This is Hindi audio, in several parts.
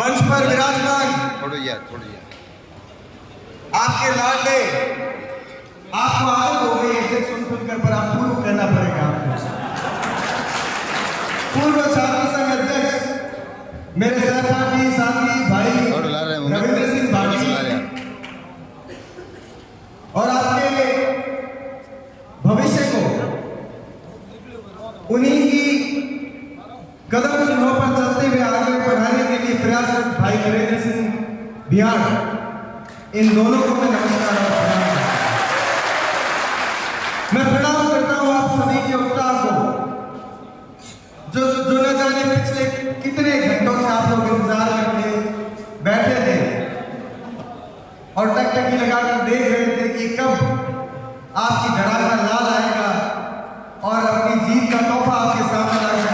मंच पर विराजमान थोड़ी आपके लाडले, आपको आदत हो गई है सुन सुनकर, पर आप पूर्व कहना पड़ेगा आपको। पूर्व छात्र संघ अध्यक्ष मेरे सहपाठी साथी भाई रविंद्र सिंह भाटी और आपके भविष्य को उन्हीं की कदम चिन्हों पर चलते हुए आगे बढ़ाने के लिए प्रयासरत भाई नरेंद्र सिंह बिहार, इन दोनों को मैं नमस्कार और प्रणाम। मैं प्रणाम करता हूं आप सभी के उत्साह को, जो न जाने पिछले कितने घंटों से आप लोग इंतजार करके बैठे थे और टकटकी लगाकर देख रहे थे कि कब आपकी धड़ा का लाल आएगा और अपनी जीत का तोहफा आपके सामने लाएगा।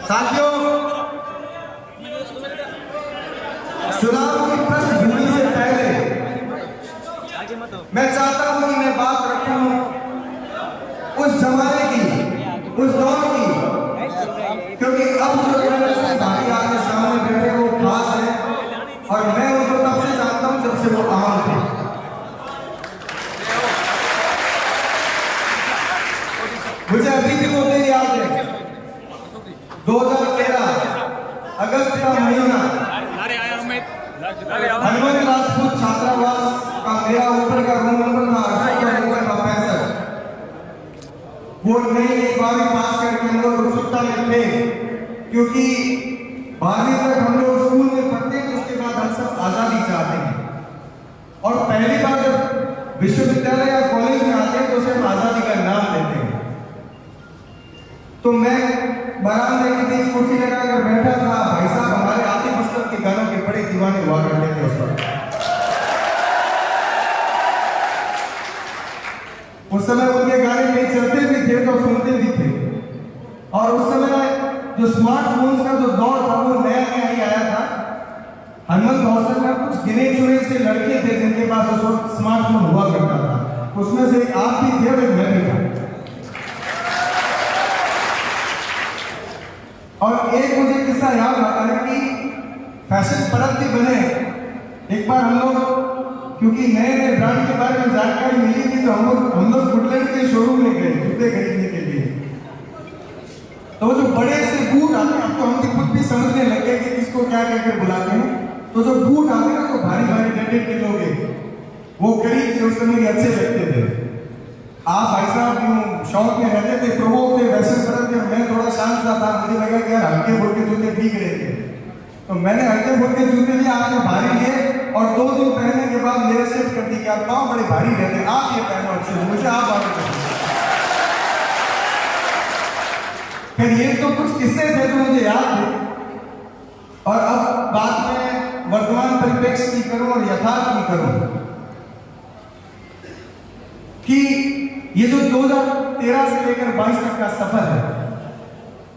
साथियों, चुनाव की पृष्ठभूमि से पहले मैं चाहता हूं कि मैं बात रखूं उस जमाने की, उस दौर की, क्योंकि अब जो भाई आपके सामने बैठे वो खास है और मैं उनको तब से जानता हूं जब से वो आम थे। मुझे अभी भी वो दिन याद है, 2013 अगस्त का महीना, हनुमान राजपूत छात्रावास का मेरा ऊपर का रूम नंबर था 65। वो नई 12वीं पास करके हम लोग उत्सुकता में थे, क्योंकि 12वीं तक हम लोग स्कूल में पढ़ते हैं, उसके बाद हम सब आजादी चाहते हैं और पहली बार जब विश्वविद्यालय या कॉलेज में आते हैं तो सिर्फ आजादी का नाम लेते हैं। तो मैं बरामदे की बीच कुर्सी लगाकर बैठा था, भाई साहब हमारे आतिफ असलम के गानों के बड़े दीवाने हुआ करते थे उस समय उनके गाने कहीं चलते भी थे तो सुनते भी थे। और उस समय जो स्मार्टफोन्स का जो दौर था वो नया नया ही आया था। हनुमंत हॉस्टल में कुछ गिने चुने से लड़के थे जिनके पास उस वक्त स्मार्टफोन हुआ करता था, उसमें से एक आप भी थे और मैं भी था। और एक मुझे किस्सा याद आता है कि फैशन परत भी बने। एक बार हम लोग, क्योंकि नए नए ब्रांड के बारे में जानकारी मिली थी, तो हम लोग वुडलैंड के शोरूम में गए जूते खरीदने के लिए। तो जो बड़े से बूट आते हैं, अब तो हम खुद भी समझने लगे कि किसको क्या कहकर बुलाते हैं। तो जो बूट आते हैं ना, तो भारी भारी 1.5 किलो के, वो खरीद के उस समय अच्छे लगते थे। आप भाई साहब क्यों शौक में रहते थे, प्रभु थे, वैसे परत थे, मैं थोड़ा शांत सा था। मुझे लगा कि यार हल्के फुल्के जूते बिक रहे थे, तो मैंने हल्के फुल्के जूते लिए, आपने भारी लिए और 2 दिन पहनने के बाद मेरे शिफ्ट कर दी कि आप पाँव बड़े भारी रहते हैं, आप ये पहनो अच्छे, मुझे आप आगे। फिर ये तो कुछ किस्से थे जो मुझे याद थे। और अब बात में वर्तमान परिप्रेक्ष्य की करूं और यथार्थ की करूं कि ये जो 2013 से लेकर 22 तक का सफर है,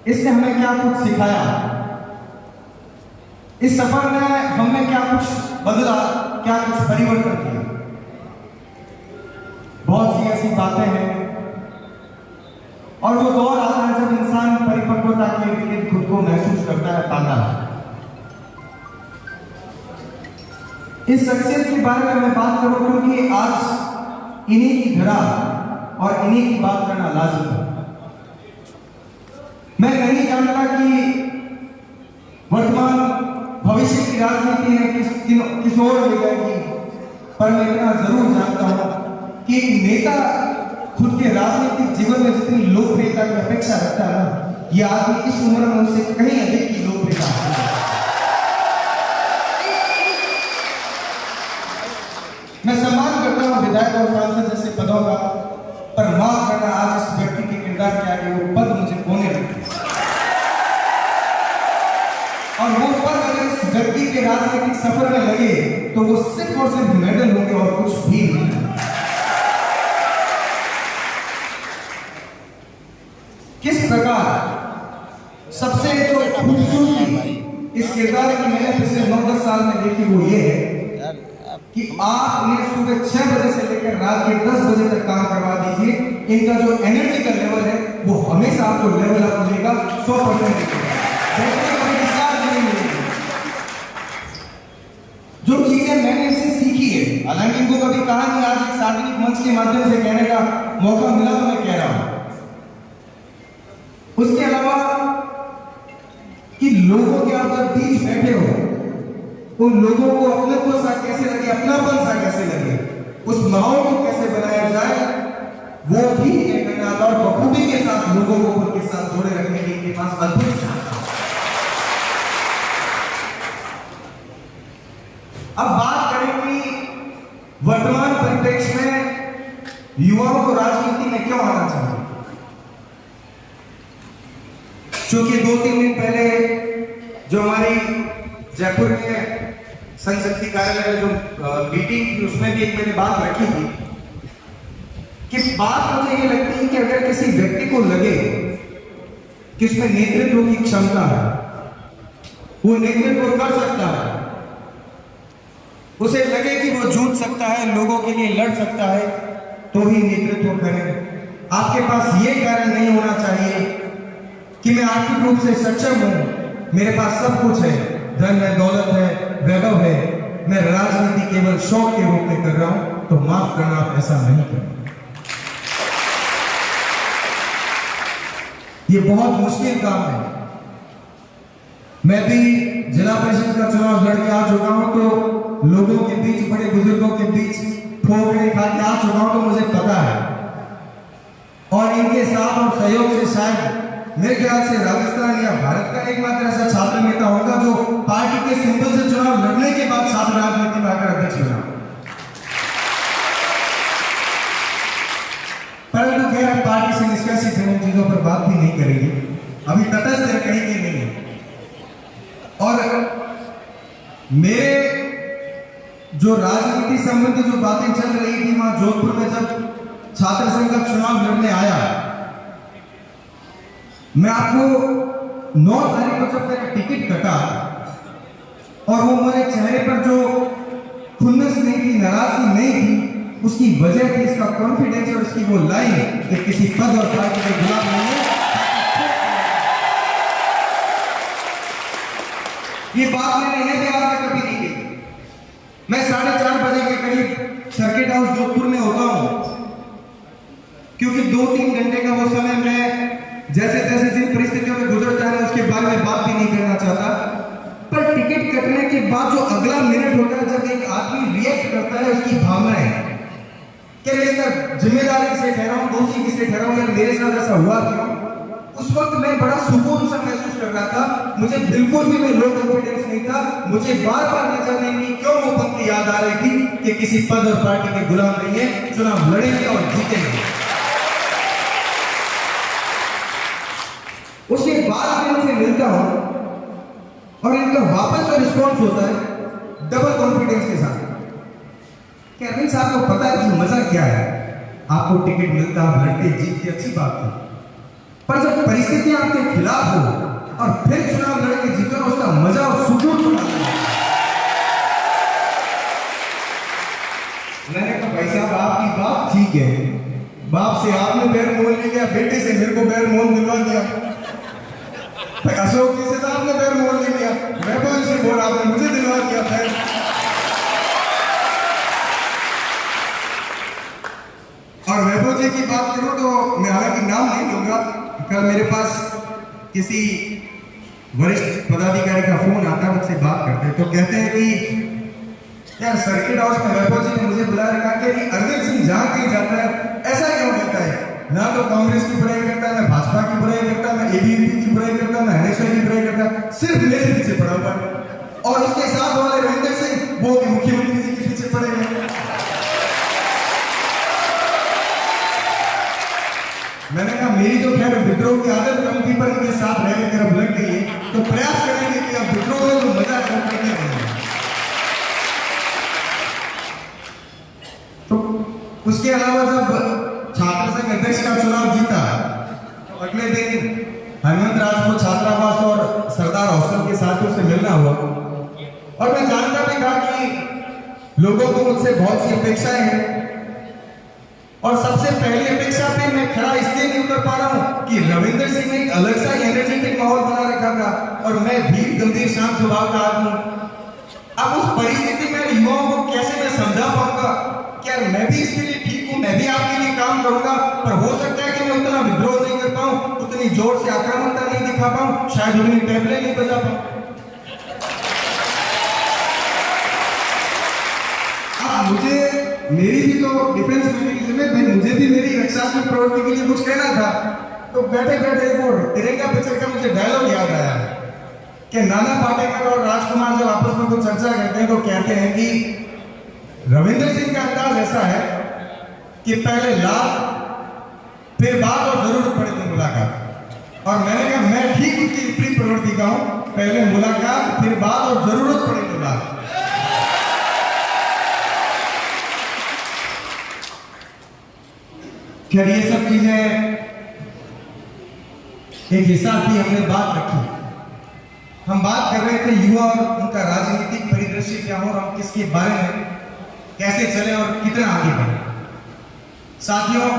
इसने हमें क्या कुछ सिखाया, इस सफर में हमने क्या कुछ बदला, क्या कुछ परिवर्तन किया। बहुत सी ऐसी बातें हैं और वो दौर आता है जब इंसान परिपक्वता के लिए खुद को महसूस करता है, पाता है। इस शख्सियत के बारे में मैं बात करूं क्योंकि आज इन्हीं की धरा और इन्हीं की बात करना लाजिम है। मैं नहीं जानता कि वर्तमान भविष्य की राजनीति है किस ओर ले जाएगी, पर मैं इतना जरूर जानता हूं कि एक नेता खुद के राजनीतिक जीवन में जितनी लोकप्रियता की अपेक्षा रखता है ना, यह आदमी इस उम्र में उससे कहीं अधिक की लोकप्रियता है। मैं सम्मान करता हूं विधायक और सांसद जैसे पदों का, पर माफ करना आज इस व्यक्ति के किरदार के आगे वो पद मुझे कोने लगते हैं। और वो पद अगर इस व्यक्ति के राजनीतिक सफर में लगे तो वो सिर्फ और सिर्फ मेडल होंगे और कुछ भी नहीं। किस प्रकार सबसे जो खूबसूरती इस किरदार की मैंने पिछले 9-10 साल में देखी वो ये है कि आप इन्हें सुबह 6 बजे से लेकर रात के 10 बजे तक काम करवा दीजिए, इनका जो एनर्जी का लेवल है वो हमेशा आपको लेवल अप मिलेगा, 100% जो चीजें मैंने इनसे सीखी है, हालांकि इनको कभी कहा नहीं, आज एक सार्वजनिक मंच के माध्यम से कहने का मौका मिला तो मैं कह रहा हूं। उसके अलावा कि लोगों के आप जब बीच बैठे हो, उन लोगों को अपनापन सा कैसे लगे, अपनापन सा कैसे लगे, उस माहौल को कैसे बनाया जाए, वो भी एक करना और बखूबी के साथ लोगों को उनके साथ जोड़े रखने के इनके पास अद्भुत क्षमता। अब बात करें कि वर्तमान परिप्रेक्ष्य में युवाओं को राजनीति में क्यों आना चाहिए। क्योंकि 2-3 दिन पहले जो हमारी जयपुर में संसदीय कार्यालय में जो मीटिंग थी, उसमें भी एक मैंने बात रखी थी कि बात मुझे ये लगती है कि अगर किसी व्यक्ति को लगे कि उसमें नेतृत्व की क्षमता है, वो नेतृत्व कर सकता है, उसे लगे कि वो जूझ सकता है, लोगों के लिए लड़ सकता है, तो ही नेतृत्व करें। आपके पास ये कारण नहीं होना चाहिए कि मैं आर्थिक रूप से सक्षम हूं, मेरे पास सब कुछ है, धन है, दौलत है, वैभव है, मैं राजनीति केवल शौक के रूप में कर रहा हूं, तो माफ करना, आप ऐसा नहीं करना। ये बहुत मुश्किल काम है। मैं भी जिला परिषद का चुनाव लड़के आ चुका हूं, तो लोगों के बीच, बड़े बुजुर्गों के बीच ठोकरे खा के आ चुका हूं, तो मुझे पता है। और इनके साथ और सहयोग से शायद मेरे ख्याल से राजस्थान या भारत का एकमात्र ऐसा छात्र नेता होगा जो पार्टी के सिंबल से चुनाव लड़ने के बाद छात्र राजनीति में आकर अध्यक्ष बना। परंतु खैर, पार्टी से निष्कासित है, उन चीजों पर बात भी नहीं करेंगे, अभी तटस्थ कहेंगे नहीं। और मेरे जो राजनीति संबंधी जो बातें चल रही थी वहां जोधपुर में, जब छात्र संघ का चुनाव लड़ने आया, मैं आपको 9 तारीख को जब मेरा टिकट कटा और वो मेरे चेहरे पर जो खुन्नस नहीं थी, नाराजगी नहीं थी, उसकी वजह थी इसका कॉन्फिडेंस और इसकी वो लाइन कि किसी पद और पार्टी के गुलाम नहीं है। ये बात मैंने इन्हें भी आज तक कभी नहीं की। मैं 4:30 बजे के करीब सर्किट हाउस जोधपुर में होता हूं, क्योंकि 2-3 घंटे का वो समय मैं जैसे जैसे जिन परिस्थितियों में गुजर जा रहा है उसके बारे में बात भी नहीं करना चाहता। पर टिकट कटने के बाद जो अगला मिनट होता है, जब एक आदमी रिएक्ट करता है, उसकी भावनाएं, क्या मैं इसका जिम्मेदार किसे ठहराऊं, दोषी किसे ठहराऊं, या मेरे साथ ऐसा हुआ क्यों, उस वक्त मैं बड़ा सुकून सा महसूस कर रहा था। मुझे बिल्कुल भी मैं लो कॉन्फिडेंस नहीं था। मुझे बार बार न जाने की क्यों वो पंक्ति याद आ रही थी कि किसी पद और पार्टी के गुलाम नहीं है, चुनाव लड़ेंगे और जीतेंगे। उसके बाद मैं उनसे मिलता हूं और इनका वापस जो रिस्पॉन्स होता है डबल कॉन्फिडेंस के साथ कि अरविंद साहब को पता है कि मजा क्या है, आपको टिकट मिलता, आप लड़के जीतते, अच्छी बात है, पर जब परिस्थितियां आपके खिलाफ हो और फिर चुनाव लड़के जीतो, उसका मजा और सुकून मैंने कहा भाई साहब आपकी बात ठीक है, बाप से आपने बैर मोल लिया, बेटे से मेरे को बैर मोल दिलवा दिया, अशोक जी से तो आपने बैर मोल नहीं लिया, वैभव से बोल आपने मुझे दिलवा दिया बैर। और वैभव जी की बात करूं तो मैं हालांकि नाम नहीं लूंगा, कल मेरे पास किसी वरिष्ठ पदाधिकारी का फोन आता है, मुझसे बात करते हैं, तो कहते हैं कि यार सर्किट हाउस में वैभव जी ने मुझे बुलाया, कहा कि अरविंद सिंह जहां कहीं जाता है ऐसा क्यों कहता है, ना तो कांग्रेस की बुराई करता है, ना भाजपा की बुराई करता है, ना एबीवीपी की बुराई करता है, ना एनएसआई की बुराई करता है, सिर्फ मेरे पीछे पड़ा हुआ है। और उसके साथ वाले रविंदर सिंह वो मुख्यमंत्री जी के पीछे पड़े हुए। मैंने कहा मेरी तो खैर विद्रोह की आदत कम थी, पर इनके साथ रहने की तरफ लग गई है, तो प्रयास करेंगे कि अब विद्रोह में तो मजा कम करके रहेंगे। तो उसके अलावा जब छात्र संघ अध्यक्ष का चुनाव जीता, तो अगले दिन हनुमंत राजपूत छात्रावास और सरदार हॉस्टल के साथियों से मिलना हुआ, और मैं जानता भी था कि लोगों को मुझसे बहुत सी अपेक्षाएं हैं और सबसे पहली अपेक्षा पे मैं खड़ा इसलिए नहीं उतर पा रहा हूं कि रविंदर सिंह ने एक अलग सा एनर्जेटिक माहौल बना रखा था और मैं भीड़ गंभीर शांत स्वभाव का आदमी हूं। अब उस परिस्थिति में युवाओं को कैसे मैं समझा पाऊंगा कि यार मैं भी इसके लिए ठीक हूं, मैं भी आपके लिए काम करूंगा, पर हो सकता है कि मैं उतना विद्रोह नहीं कर पाऊं, उतनी जोर से आक्रामकता नहीं दिखा पाऊं, शायद उतनी टेबलें नहीं बजा पाऊं। मुझे मेरी भी तो डिफेंस मैकेनिज्म है, मुझे भी मेरी रक्षात्मक प्रवृत्ति के लिए कुछ कहना था। तो बैठे बैठे एक और तिरंगा पिक्चर का मुझे डायलॉग याद आया कि नाना पाटेकर और राजकुमार जब आपस में कुछ चर्चा करते हैं तो कहते हैं कि रविंदर सिंह का अंदाज ऐसा है कि पहले लाभ फिर बात और जरूरत पड़े तो मुलाकात, और मैंने कहा मैं ठीक उसकी विपरीत प्रवृत्ति का हूं, पहले मुलाकात फिर बात और जरूरत पड़े तो बात। खैर ये सब चीजें एक हिसाब की हमने बात रखी। हम बात कर रहे थे युवा और उनका राजनीतिक परिदृश्य क्या हो और हम किसके बारे में कैसे चले और कितना आगे बढ़े। साथियों,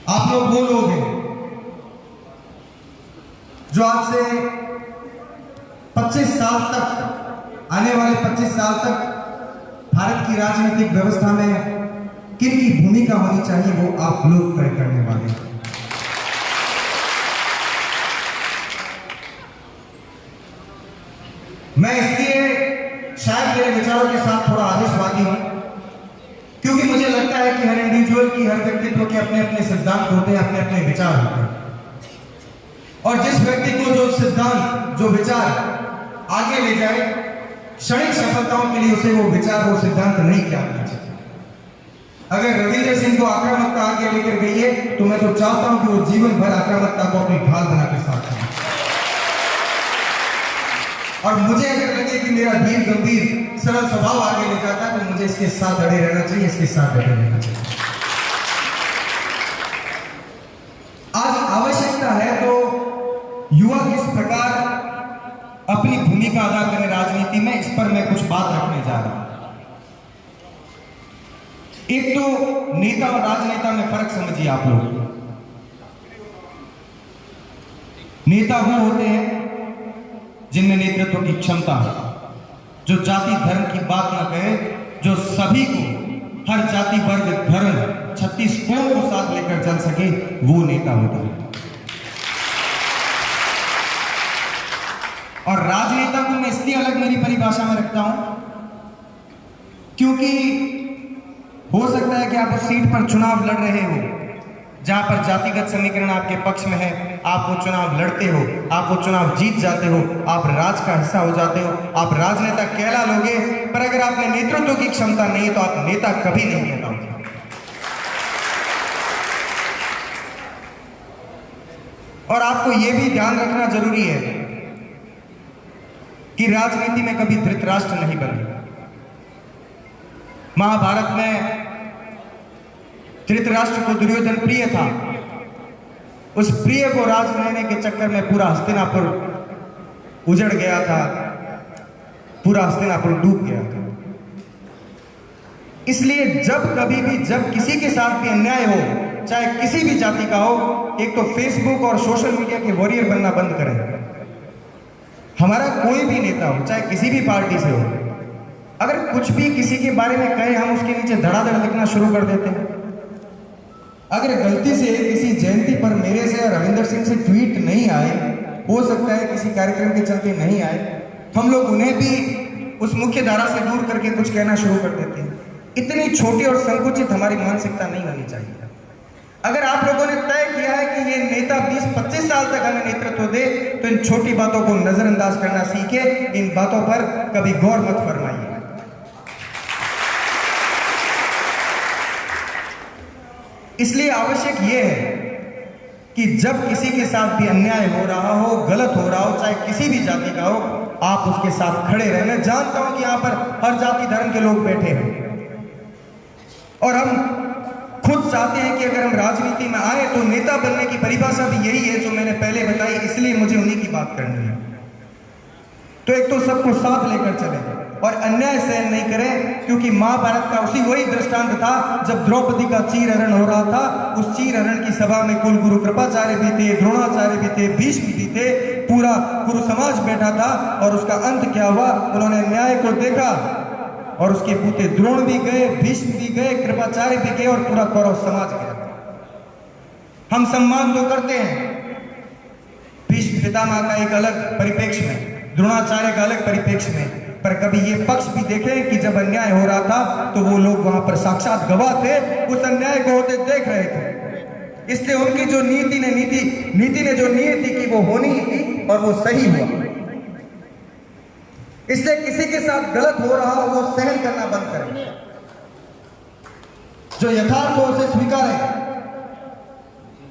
आप लोग वो लोग हैं जो आज से 25 साल तक, आने वाले 25 साल तक भारत की राजनीतिक व्यवस्था में किन की भूमिका होनी चाहिए वो आप लोग तय करने वाले हैं। मैं इसलिए शायद मेरे विचारों के साथ थोड़ा आदेशवादी हूं क्योंकि मुझे लगता है कि हर इंडिविजुअल की, हर व्यक्तित्व के अपने अपने सिद्धांत होते हैं, अपने अपने विचार होते हैं, और जिस व्यक्ति को जो सिद्धांत, जो विचार आगे ले जाए, क्षणिक सफलताओं के लिए उसे वो विचार, वो सिद्धांत नहीं त्यागना चाहिए। अगर रविंदर सिंह को आक्रामकता आगे लेकर गई है तो मैं तो चाहता हूं कि वो जीवन भर आक्रामकता को अपनी ढाल बनाकर साथ चले। और मुझे अगर लगे कि मेरा धीर गंभीर सरल स्वभाव आगे ले जाता है तो मुझे इसके साथ अड़े रहना चाहिए, इसके साथ अड़े रहना चाहिए। आज आवश्यकता है तो युवा किस प्रकार अपनी भूमिका अदा करें राजनीति में, इस पर मैं कुछ बात रखने जा रहा हूं। एक तो नेता और राजनेता में फर्क समझिए आप लोग। नेता वो होते हैं जिनमें नेतृत्व की क्षमता है, जो जाति धर्म की बात ना कहे, जो सभी को, हर जाति वर्ग धर्म 36 कोण को साथ लेकर चल सके, वो नेता होता है। और राजनेता को मैं इसलिए अलग मेरी परिभाषा में रखता हूं क्योंकि हो सकता है कि आप उस सीट पर चुनाव लड़ रहे हो जहां पर जातिगत समीकरण आपके पक्ष में है, आप वो चुनाव लड़ते हो, आप वो चुनाव जीत जाते हो, आप राज का हिस्सा हो जाते हो, आप राजनेता कहला लोगे, पर अगर आप में नेतृत्व की क्षमता नहीं है तो आप नेता कभी नहीं नेता होंगे। और आपको यह भी ध्यान रखना जरूरी है कि राजनीति में कभी धृतराष्ट्र नहीं बने। महाभारत में धृतराष्ट्र को दुर्योधन प्रिय था, उस प्रिय को राज लेने के चक्कर में पूरा हस्तिनापुर उजड़ गया था, पूरा हस्तिनापुर डूब गया था। इसलिए जब कभी भी, जब किसी के साथ भी अन्याय हो, चाहे किसी भी जाति का हो, एक तो फेसबुक और सोशल मीडिया के वॉरियर बनना बंद करें। हमारा कोई भी नेता हो, चाहे किसी भी पार्टी से हो, अगर कुछ भी किसी के बारे में कहे, हम उसके नीचे धड़ाधड़ लिखना शुरू कर देते हैं। अगर गलती से किसी जयंती पर मेरे से रविंदर सिंह से ट्वीट नहीं आए, हो सकता है किसी कार्यक्रम के चलते नहीं आए, हम लोग उन्हें भी उस मुख्य धारा से दूर करके कुछ कहना शुरू कर देते हैं। इतनी छोटी और संकुचित हमारी मानसिकता नहीं होनी चाहिए। अगर आप लोगों ने तय किया है कि ये नेता 20-25 साल तक हमें नेतृत्व दे, तो इन छोटी बातों को नजरअंदाज करना सीखे, इन बातों पर कभी गौर मत फरमाइए। इसलिए आवश्यक यह है कि जब किसी के साथ भी अन्याय हो रहा हो, गलत हो रहा हो, चाहे किसी भी जाति का हो, आप उसके साथ खड़े रहें। मैं जानता हूं कि यहां पर हर जाति धर्म के लोग बैठे हैं और हम खुद चाहते हैं कि अगर हम राजनीति में आए तो नेता बनने की परिभाषा भी यही है जो मैंने पहले बताई, इसलिए मुझे उन्हीं की बात करनी है। तो एक तो सबको साथ लेकर चले, और अन्याय सहन नहीं करें, क्योंकि महाभारत का वही दृष्टांत था जब द्रौपदी का चीरहरण हो रहा था। उस चीरहरण की सभा में कुल गुरु कृपाचार्य भी थे, द्रोणाचार्य भी थे, भीष्म भी थे, पूरा गुरु समाज बैठा था। और उसका अंत क्या हुआ? उन्होंने न्याय को देखा और उसके पूते द्रोण भी गए, भीष्म भी गए, कृपाचार्य भी गए और पूरा कौरव समाज गया। हम सम्मान तो करते हैं भीष्म पितामह का एक अलग परिप्रेक्ष्य में, द्रोणाचार्य का अलग परिप्रेक्ष्य में, पर कभी ये पक्ष भी देखें कि जब अन्याय हो रहा था तो वो लोग वहां पर साक्षात गवाह थे, उस अन्याय को होते देख रहे थे। इसलिए उनकी जो नीति ने जो नीति की वो होनी ही थी और वो सही हुआ। इसलिए किसी के साथ गलत हो रहा हो वो सहन करना बंद करें, जो यथार्थ हो उसे स्वीकारें।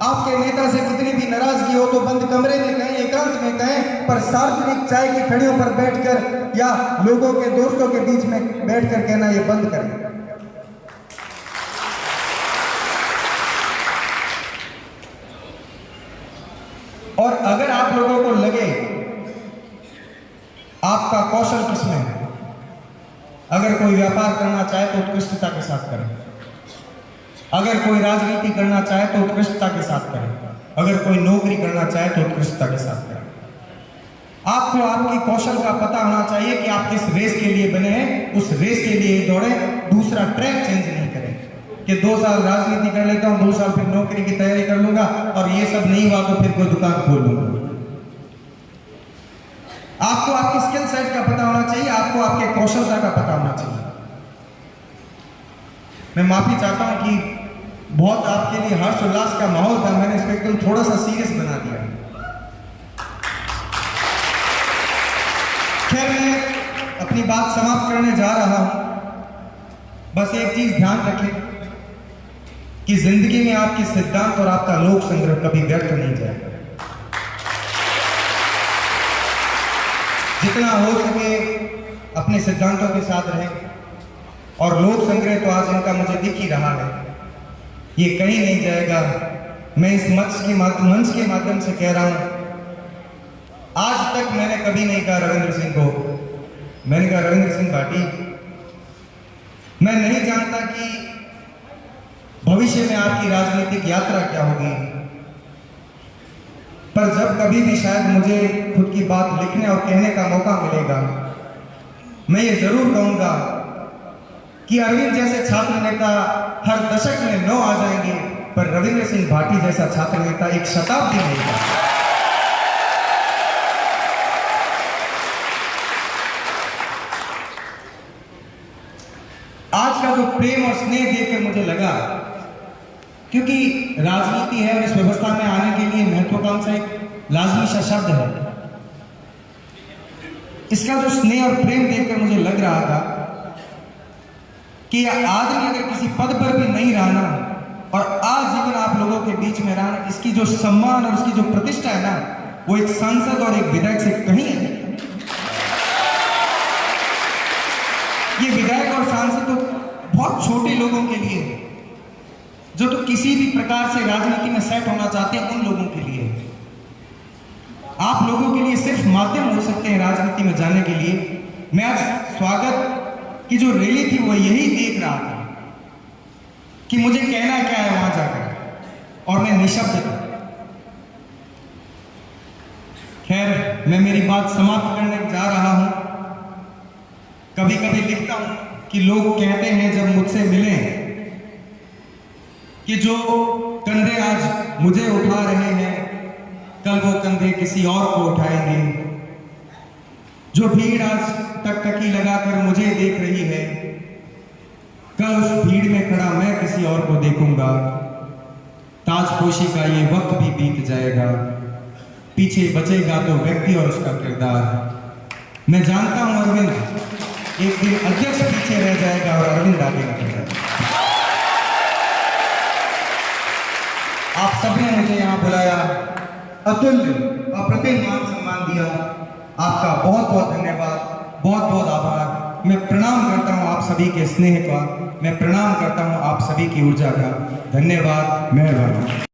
आपके नेता से कितनी भी नाराजगी हो तो बंद कमरे में कहें, एकांत में कहें, पर सार्वजनिक चाय की खड़ियों पर बैठकर या लोगों के दोस्तों के बीच में बैठकर कहना ये बंद करें। और अगर आप लोगों को लगे आपका कौशल किसमें है, अगर कोई व्यापार करना चाहे तो उत्कृष्टता के साथ करें, अगर कोई राजनीति करना चाहे तो उत्कृष्टता के साथ करें, अगर कोई नौकरी करना चाहे तो उत्कृष्टता के साथ करें। आपको आपकी कौशल का पता होना चाहिए कि आप किस रेस के लिए बने हैं, उस रेस के लिए दौड़े, दूसरा ट्रैक चेंज नहीं करें कि 2 साल राजनीति कर लेता हूं, 2 साल फिर नौकरी की तैयारी कर लूंगा और ये सब नहीं हुआ तो फिर कोई दुकान खोल लूंगा। आपको आपकी स्किल सेट का पता होना चाहिए, आपको आपके कौशलता का पता होना चाहिए। मैं माफी चाहता हूं कि बहुत आपके लिए हर्ष उल्लास का माहौल था, मैंने इसको एकदम थोड़ा सा सीरियस बना दिया। खैर, मैं अपनी बात समाप्त करने जा रहा हूं। बस एक चीज ध्यान रखें कि जिंदगी में आपकी सिद्धांत और आपका लोक संग्रह कभी व्यर्थ नहीं जाएगा। जितना हो सके अपने सिद्धांतों के साथ रहें, और लोक संग्रह तो आज इनका मुझे दिख ही रहा है, ये कहीं नहीं जाएगा। मैं इस मंच के माध्यम से कह रहा हूं, आज तक मैंने कभी नहीं कहा रविंद्र सिंह को, मैंने कहा रविंद्र सिंह भाटी, मैं नहीं जानता कि भविष्य में आपकी राजनीतिक यात्रा क्या होगी, पर जब कभी भी शायद मुझे खुद की बात लिखने और कहने का मौका मिलेगा, मैं ये जरूर कहूंगा कि अरविंद जैसे छात्र नेता हर दशक में 9 आ जाएंगे, पर रविंद्र सिंह भाटी जैसा छात्र नेता एक शताब्दी मिलेगा। आज का जो प्रेम और स्नेह देखकर मुझे लगा, क्योंकि राजनीति है और इस व्यवस्था में आने के लिए महत्वाकांक्षा एक लाजमी सा शब्द है, इसका जो स्नेह और प्रेम देखकर मुझे लग रहा था कि आदमी अगर किसी पद पर भी नहीं रहना और आजीवन आप लोगों के बीच में रहना, इसकी जो सम्मान और इसकी जो प्रतिष्ठा है ना, वो एक सांसद और एक विधायक से कहीं है। ये विधायक और सांसद तो बहुत छोटे लोगों के लिए, जो तो किसी भी प्रकार से राजनीति में सेट होना चाहते हैं, उन लोगों के लिए। आप लोगों के लिए सिर्फ माध्यम हो सकते हैं राजनीति में जाने के लिए। मैं आज स्वागत की जो रैली थी वो यही देख रहा था कि मुझे कहना क्या है वहां जाकर, और मैं निशब्द था। खैर, मैं मेरी बात समाप्त करने जा रहा हूं। कभी कभी लिखता हूं कि लोग कहते हैं जब मुझसे मिले कि जो कंधे आज मुझे उठा रहे हैं, कल वो कंधे किसी और को उठाएंगे। जो भीड़ आज टकटकी लगाकर मुझे देख रही है, कल उस भीड़ में खड़ा मैं किसी और को देखूंगा। ताजपोशी का ये वक्त भी बीत जाएगा, पीछे बचेगा तो व्यक्ति और उसका किरदार। मैं जानता हूं अरविंद एक दिन अध्यक्ष पीछे रह जाएगा और अरविंद आगे निकल जाएगा। आप सबने मुझे यहाँ बुलाया, अतुल्य अप्रतिम मान सम्मान दिया, आपका बहुत बहुत धन्यवाद, बहुत बहुत आभार। मैं प्रणाम करता हूँ आप सभी के स्नेह का, मैं प्रणाम करता हूँ आप सभी की ऊर्जा का। धन्यवाद, मेहरबानी।